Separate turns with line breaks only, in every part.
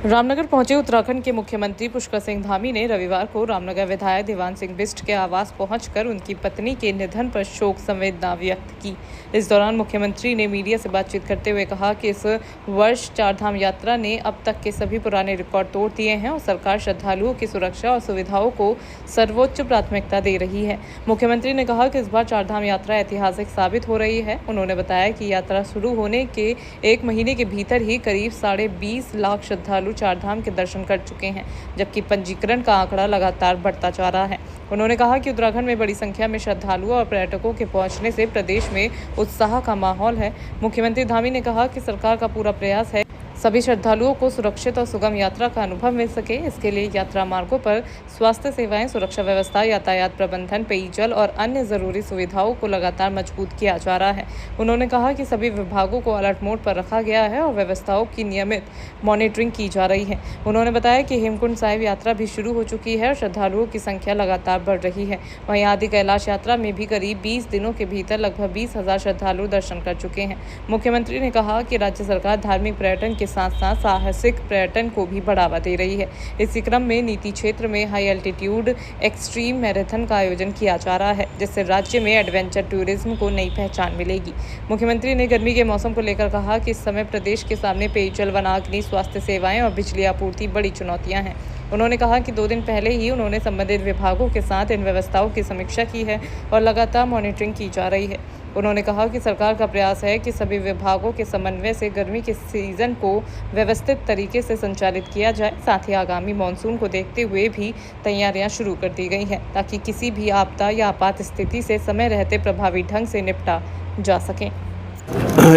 रामनगर पहुंचे उत्तराखंड के मुख्यमंत्री पुष्कर सिंह धामी ने रविवार को रामनगर विधायक देवान सिंह बिष्ट के आवास पहुंचकर उनकी पत्नी के निधन पर शोक संवेदना व्यक्त की। इस दौरान मुख्यमंत्री ने मीडिया से बातचीत करते हुए कहा कि इस वर्ष चारधाम यात्रा ने अब तक के सभी पुराने रिकॉर्ड तोड़ दिए हैं और सरकार श्रद्धालुओं की सुरक्षा और सुविधाओं को सर्वोच्च प्राथमिकता दे रही है। मुख्यमंत्री ने कहा कि इस बार चारधाम यात्रा ऐतिहासिक साबित हो रही है। उन्होंने बताया कि यात्रा शुरू होने के 1 महीने के भीतर ही करीब 20.5 लाख श्रद्धालु चारधाम के दर्शन कर चुके हैं, जबकि पंजीकरण का आंकड़ा लगातार बढ़ता जा रहा है। उन्होंने कहा कि उत्तराखंड में बड़ी संख्या में श्रद्धालुओं और पर्यटकों के पहुंचने से प्रदेश में उत्साह का माहौल है। मुख्यमंत्री धामी ने कहा कि सरकार का पूरा प्रयास है सभी श्रद्धालुओं को सुरक्षित और सुगम यात्रा का अनुभव मिल सके। इसके लिए यात्रा मार्गों पर स्वास्थ्य सेवाएं, सुरक्षा व्यवस्था, यातायात प्रबंधन, पेयजल और अन्य जरूरी सुविधाओं को लगातार मजबूत किया जा रहा है। उन्होंने कहा कि सभी विभागों को अलर्ट मोड पर रखा गया है और व्यवस्थाओं की नियमित मॉनिटरिंग की जा रही है। उन्होंने बताया कि हेमकुंड साहिब यात्रा भी शुरू हो चुकी है और श्रद्धालुओं की संख्या लगातार बढ़ रही है। वहीं आदि कैलाश यात्रा में भी करीब 20 दिनों के भीतर लगभग 20,000 श्रद्धालु दर्शन कर चुके हैं। मुख्यमंत्री ने कहा कि राज्य सरकार धार्मिक पर्यटन के साथ साथ साहसिक पर्यटन को भी बढ़ावा दे रही है। इसी क्रम में नीति क्षेत्र में हाई एल्टीट्यूड एक्सट्रीम मैराथन का आयोजन किया जा रहा है, जिससे राज्य में एडवेंचर टूरिज्म को नई पहचान मिलेगी। मुख्यमंत्री ने गर्मी के मौसम को लेकर कहा कि इस समय प्रदेश के सामने पेयजल, वनाग्नि, स्वास्थ्य सेवाएं और बिजली आपूर्ति बड़ी चुनौतियां हैं। उन्होंने कहा कि 2 दिन पहले ही उन्होंने संबंधित विभागों के साथ इन व्यवस्थाओं की समीक्षा की है और लगातार मॉनिटरिंग की जा रही है। उन्होंने कहा कि सरकार का प्रयास है कि सभी विभागों के समन्वय से गर्मी के सीजन को व्यवस्थित तरीके से संचालित किया जाए। साथ ही आगामी मानसून को देखते हुए भी तैयारियां शुरू कर दी गई हैं, ताकि किसी भी आपदा या आपात स्थिति से समय रहते प्रभावी ढंग से निपटा जा सके।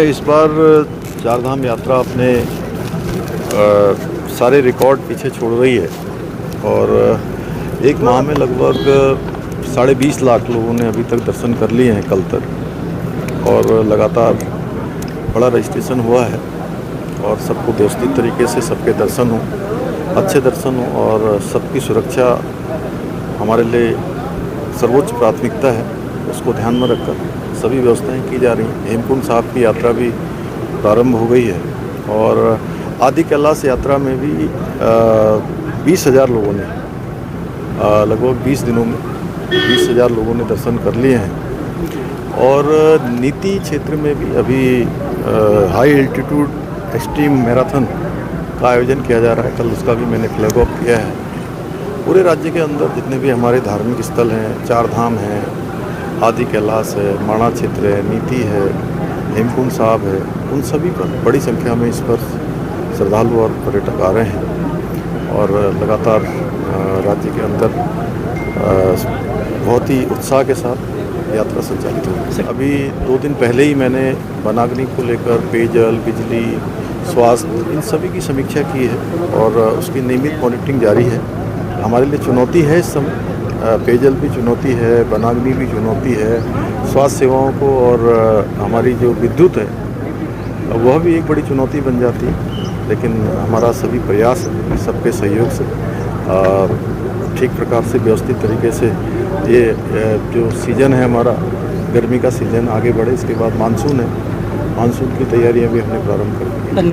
इस बार चारधाम यात्रा अपने सारे रिकॉर्ड पीछे छोड़ रही है और 1 माह में लगभग 20.5 लाख लोगों ने अभी तक दर्शन कर लिए हैं कल तक, और लगातार बड़ा रजिस्ट्रेशन हुआ है और सबको व्यवस्थित तरीके से सबके दर्शन हो, अच्छे दर्शन हो और सबकी सुरक्षा हमारे लिए सर्वोच्च प्राथमिकता है। उसको ध्यान में रखकर सभी व्यवस्थाएं की जा रही हैं। हेमकुंड साहब की यात्रा भी प्रारंभ हो गई है और आदि कैलाश यात्रा में भी 20,000 लोगों ने लगभग 20 दिनों में 20,000 लोगों ने दर्शन कर लिए हैं। और नीति क्षेत्र में भी अभी हाई एल्टीट्यूड एक्सट्रीम मैराथन का आयोजन किया जा रहा है। कल उसका भी मैंने फ्लैग ऑफ किया है। पूरे राज्य के अंदर जितने भी हमारे धार्मिक स्थल हैं, चारधाम हैं, आदि कैलाश है, माणा क्षेत्र है, नीति है, हेमकुंड साहब है, उन सभी पर बड़ी संख्या में इस पर श्रद्धालु और पर्यटक आ रहे हैं और लगातार राज्य के अंदर बहुत ही उत्साह के साथ यात्रा संचालित होगी। अभी 2 दिन पहले ही मैंने वनाग्नि को लेकर पेयजल, बिजली, स्वास्थ्य, इन सभी की समीक्षा की है और उसकी नियमित मॉनिटरिंग जारी है। हमारे लिए चुनौती है इस समय, पेयजल भी चुनौती है, वनाग्नि भी चुनौती है, स्वास्थ्य सेवाओं को और हमारी जो विद्युत है वह भी एक बड़ी चुनौती बन जाती है। लेकिन हमारा सभी प्रयास है सबके सहयोग से ठीक प्रकार से व्यवस्थित तरीके से ये जो सीज़न है हमारा गर्मी का सीज़न आगे बढ़े। इसके बाद मानसून है, मानसून की तैयारियां भी हमने प्रारंभ कर दी।